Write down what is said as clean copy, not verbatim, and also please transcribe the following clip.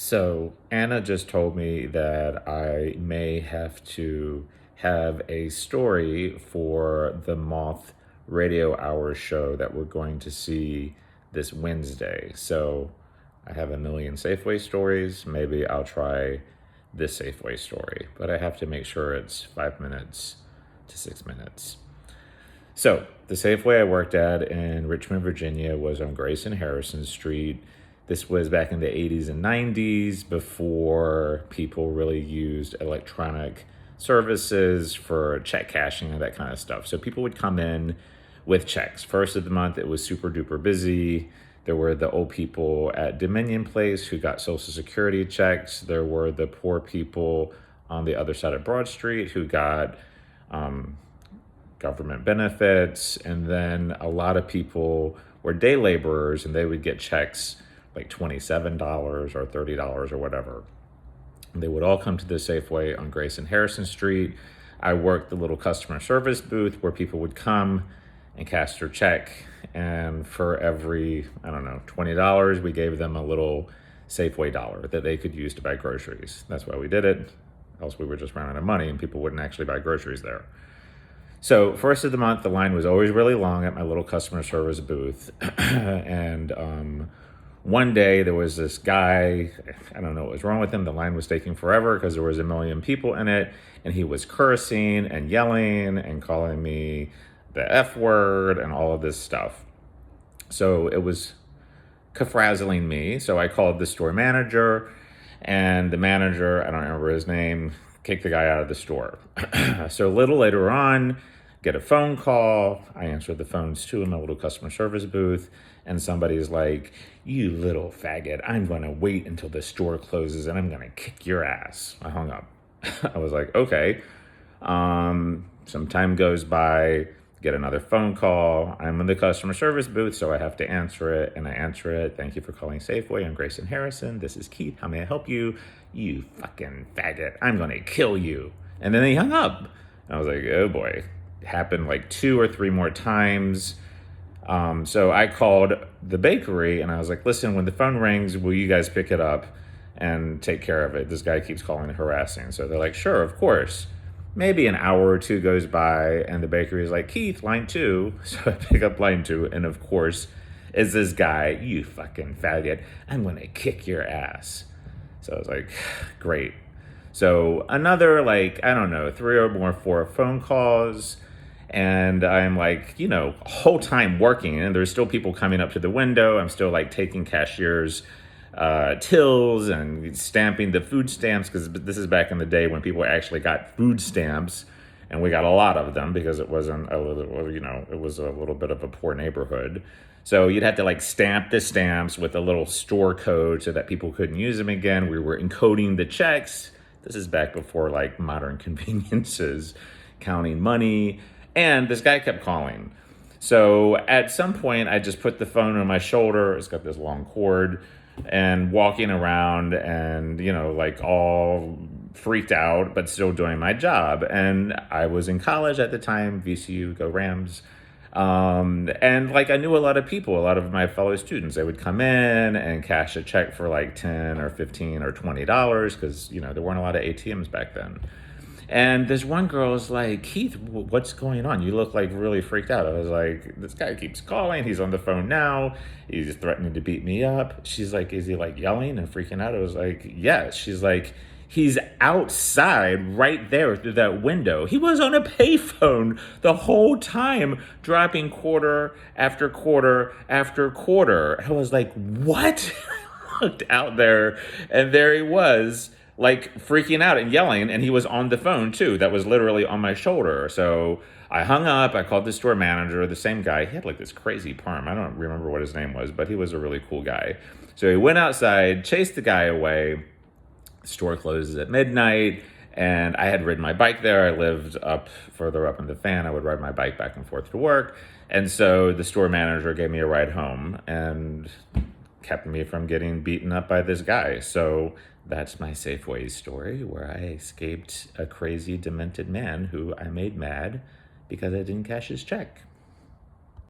So Anna just told me that I may have to have a story for the Moth Radio Hour show that we're going to see this Wednesday. So I have a million Safeway stories. Maybe I'll try this Safeway story, but I have to make sure it's 5 minutes to 6 minutes. So the Safeway I worked at in Richmond, Virginia was on Grace and Harrison Street. This was back in the 80s and 90s before people really used electronic services for check cashing and that kind of stuff. So people would come in with checks. First of the month, it was super duper busy. There were the old people at Dominion Place who got Social Security checks. There were the poor people on the other side of Broad Street who got government benefits. And then a lot of people were day laborers and they would get checks like $27 or $30 or whatever. And they would all come to the Safeway on Grace and Harrison Street. I worked the little customer service booth where people would come and cash their check. And for every, I don't know, $20, we gave them a little Safeway dollar that they could use to buy groceries. That's why we did it. Else we were just running out of money and people wouldn't actually buy groceries there. So first of the month, the line was always really long at my little customer service booth. And one day there was this guy, I don't know what was wrong with him. The line was taking forever because there was a million people in it. And he was cursing and yelling and calling me the F word and all of this stuff. So it was frazzling me. So I called the store manager, and the manager, I don't remember his name, kicked the guy out of the store. So a little later on, get a phone call. I answered the phones too in my little customer service booth, and somebody's like, "You little faggot, I'm going to wait until the store closes and I'm going to kick your ass." I hung up. I was like, okay. Some time goes by, get another phone call. I'm in the customer service booth, so I have to answer it, and I answer it. "Thank you for calling Safeway. I'm Grayson Harrison. This is Keith. How may I help you?" "You fucking faggot. I'm going to kill you." And then he hung up. And I was like, oh boy. It happened like 2 or 3 more times. So I called the bakery, and I was like, "Listen, when the phone rings, will you guys pick it up and take care of it? This guy keeps calling and harassing." So they're like, "Sure, of course." Maybe an hour or two goes by, and the bakery is like, "Keith, line 2. So I pick up line 2, and of course, is this guy, "You fucking faggot, I'm going to kick your ass." So I was like, great. So another, like, I don't know, 3 or more, 4 phone calls, and I'm like, whole time working, and there's still people coming up to the window. I'm still like taking cashiers' tills and stamping the food stamps, because this is back in the day when people actually got food stamps, and we got a lot of them because it wasn't a little, it was a little bit of a poor neighborhood. So you'd have to like stamp the stamps with a little store code so that people couldn't use them again. We were encoding the checks. This is back before like modern conveniences, counting money. And this guy kept calling. So at some point, I just put the phone on my shoulder. It's got this long cord, and walking around and, like all freaked out, but still doing my job. And I was in college at the time, VCU, go Rams. And like I knew a lot of people, a lot of my fellow students. They would come in and cash a check for like 10 or 15 or $20 because, there weren't a lot of ATMs back then. And this one girl is like, "Keith, what's going on? You look like really freaked out." I was like, "This guy keeps calling. He's on the phone now. He's threatening to beat me up." She's like, "Is he like yelling and freaking out?" I was like, "Yes." She's like, "He's outside right there through that window. He was on a payphone the whole time, dropping quarter after quarter after quarter." I was like, "What?" I looked out there, and there he was, like freaking out and yelling, and he was on the phone too. That was literally on my shoulder. So I hung up. I called the store manager, the same guy. He had like this crazy perm. I don't remember what his name was, but he was a really cool guy. So he went outside, chased the guy away. The store closes at midnight, and I had ridden my bike there. I lived further up in the fan. I would ride my bike back and forth to work. And so the store manager gave me a ride home and kept me from getting beaten up by this guy. So that's my Safeway story, where I escaped a crazy, demented man who I made mad because I didn't cash his check.